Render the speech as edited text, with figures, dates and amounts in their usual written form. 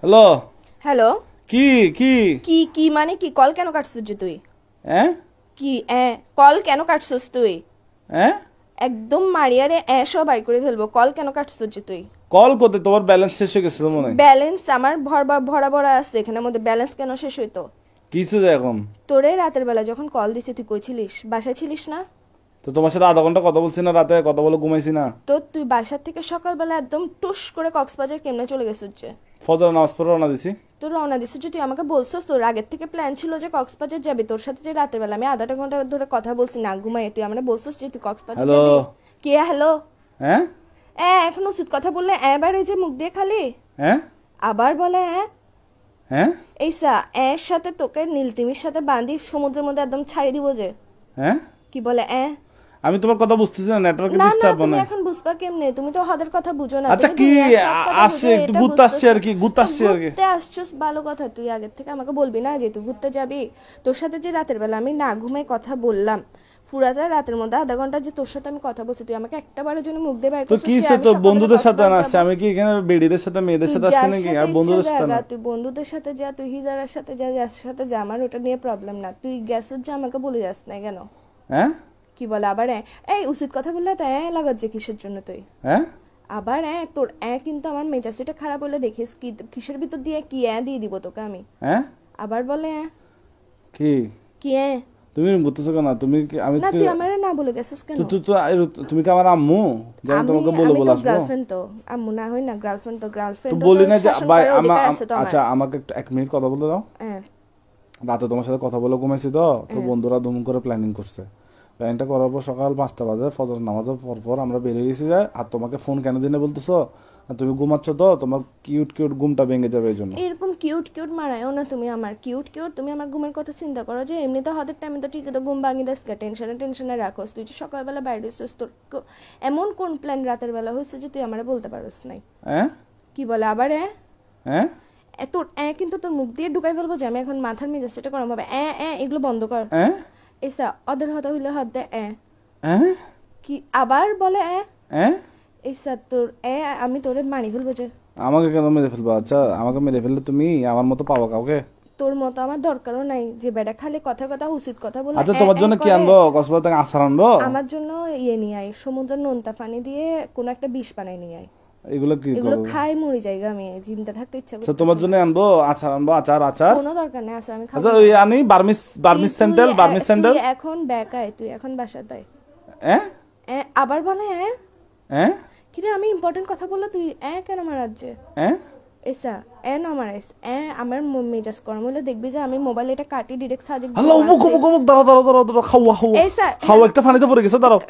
Hello hello. কি কি কি কি মানে কি? কল কেন কাটছিস যে তুই? হ্যাঁ কি কল কেন কাটছিস তুই? হ্যাঁ একদম মারিয়ারে সব বাই করে ফেলবো। কল কেন কাটছিস যে তুই? কল করতে তোমার ব্যালেন্স শেষ হয়ে গেছিল মনে হয়। ব্যালেন্স আমার ভরা ভরা ভরা আছে, এখানের মধ্যে ব্যালেন্স কেন শেষ হইতো? কিছু যায় এখন। তোরে রাতের বেলা যখন কল দিছি তুই কইছিলিস বাসায় ছিলিস না? তো তোমার সাথে আধা ঘন্টা কথা বলছি না, রাতে কথা বলে ঘুমাইছি না। তো তুই বাসার থেকে সকালবেলা একদম টুস করে কক্সবাজার কেমনে চলে গেছিস যে? ফজর নামাজ পড়ে রওনা দিছি। তোর রওনা দিছিস যে, তুই আমাকে বলছিস তোর আগের থেকে প্ল্যান ছিল যে কক্সবাজার যাবি। তোর সাথে যে রাতের বেলা আমি আধা ঘন্টা ধরে কথা বলছি না ঘুমাই, তুই আমাকে বলছিস যে তুই কক্সবাজার হ্যালো যাবি। কে হ্যালো? হ্যাঁ এখন উচিত কথা বললে বার ওই যে মুখ দিয়ে খালি হ্যাঁ আবার বলে হ্যাঁ এইসা এর সাথে তোকে নীলতিমির সাথে বাঁধি সমুদ্রের মধ্যে একদম ছাড়ি দিব যে। হ্যাঁ কি বলে আমি তোমার কথা বুঝতেছি না, নেটওয়ার্কে না না ডিস্টার্ব তুমি মানে। এখন বুঝবা কেমনে? তুমি তো হাদের কথা বুঝো না। আচ্ছা তুমি কি দুনিয়ার সব কথা আসছে, বুঝো, একটু এটা ঘুরতে আসছে আর বুঝতেছো। কি, ঘুরতে আসছে আর কি। ঘুরতে আসছস ভালো কথা, তুই আগের থেকে আমাকে বলবি না যে তুই ঘুরতে যাবি? তোর সাথে যে রাতের বেলা আমি না ঘুমাই কথা বললাম, পুরাটা রাতের মধ্যে আধা ঘন্টা যে তোর সাথে আমি কথা বলছি, তুই আমাকে একটা বারের জন্য মুখ দিয়ে বাইর তো করছিস কি যে সে আমি তো সকালে বন্ধুদের সাথে কক্সবাজার না আসছে, যাবো? আমি কি এখানে বেডিদের সাথে মেয়েদের তুই সাথে আসছি যার নাকি? সাথে আর ইচ্ছা বন্ধুদের সাথে জায়গা, না। তুই বন্ধুদের সাথে যা, তুই হিজারার সাথে যা, যার সাথে যা, আমার ওটা নিয়ে প্রবলেম না। তুই গ্যাসের যে আমাকে বলে যাস না কেন? হ্যাঁ কি বলে আবার এই উচিত কথা বললে তো লাগাচ্ছে কিসের জন্য তুই? হ্যাঁ আবার তোর কিন্তু আমার মেজাজটা খারাপ হলে দেখিস কি কিসের ভিতর দিয়ে কি দিয়ে দিব তোকে আমি। হ্যাঁ আবার বলে কি কি তুমি বুঝতেছো কেন? তুমি কি আমি না তুই আমারে না বলে গেছিস কেন? তুমি কি আমার আম্মু যে আমি তোমাকে বলে আমি বলে তো আসবো? গার্লফ্রেন্ড, তো আম্মু না হই না গার্লফ্রেন্ড, তো তো গার্লফ্রেন্ড বলি না যে ভাই আচ্ছা আচ্ছা আমাকে একটু 1 মিনিট কথা বলতে দাও। রাতে তোমার সাথে কথা বলে ঘুমাইছি তো তো বন্ধুরা দুম করে প্ল্যানিং করছে। প্ল্যানিংটা করার পর সকাল 5টা বাজে ফজর নামাজের পর আমরা বেরিয়ে গেছি যায়। আর তোমাকে ফোন কেন দিনে বলতেছো? তুমি ঘুমাচ্ছ তো, তোমার কিউট কিউট ঘুমটা ভেঙে যাবে এই জন্য। এরকম কিউট কিউট মারায়ও না তুমি আমার। কিউট কিউট তুমি আমার ঘুমের কথা চিন্তা করো যে এমনি তো হাতের টাইমে তো ঠিকই তো ঘুম ভাঙি দেস, টেনশনে টেনশনে রাখোস। তুই যে সকালবেলা বাইরে হইছিস, তোর এমন কোন প্ল্যান রাতের বেলা হয়েছে যে তুই আমারে বলতে পারোস নাই? হ্যাঁ কি বলে আবার হ্যাঁ তোর কিন্তু তোর মুখ দিয়ে ঢুকাই ফেলবো যে আমি এখন মাথার মেজাজ সেটা গরম হবে। এগুলো বন্ধ কর। এসা অদের হতা হইলে হাত দে কি আবার বলে এসা তোর আমি তোরে মানি ফেলবো যে। আমাকে কেন মেরে ফেলবো? আচ্ছা আমাকে মেরে ফেললে তুমি আমার মতো পাবো কাউকে? তোর মতো আমার দরকারও নাই যে বেটা খালি কথা কথা উচিত কথা বলে। আচ্ছা তোমার জন্য কি আনবো? কক্সবাজার থেকে আচার আনবো? আমার জন্য নিয়ে আয়, সমুদ্রের নোনতা পানি দিয়ে কোন একটা বিষ বানাই নিয়ে আয়। এগুলো কি এগুলো খাই মরি জায়গা, আমি জিন্দা থাকতে ইচ্ছা করছে। তোমার জন্য আনবো আচার, আনবো আচার। কোনো দরকার নেই আচ্ছা আমি খাবো। আচ্ছা ওই আনি বার্মিস স্যান্ডেল। তুই এখন বেকায়, তুই এখন বাসায় তাই আবার বলে কি রে? আমি ইম্পর্টেন্ট কথা বললে তুই কেন মারাজ যে? এসা না মারাইস আমার মেজাজ গরম হলে দেখবি যে আমি মোবাইল এটা কাটি ডিরেক্ট সাজে। দাঁড়াও একটা পানিতে পড়ে গেছে, দাঁড়াও।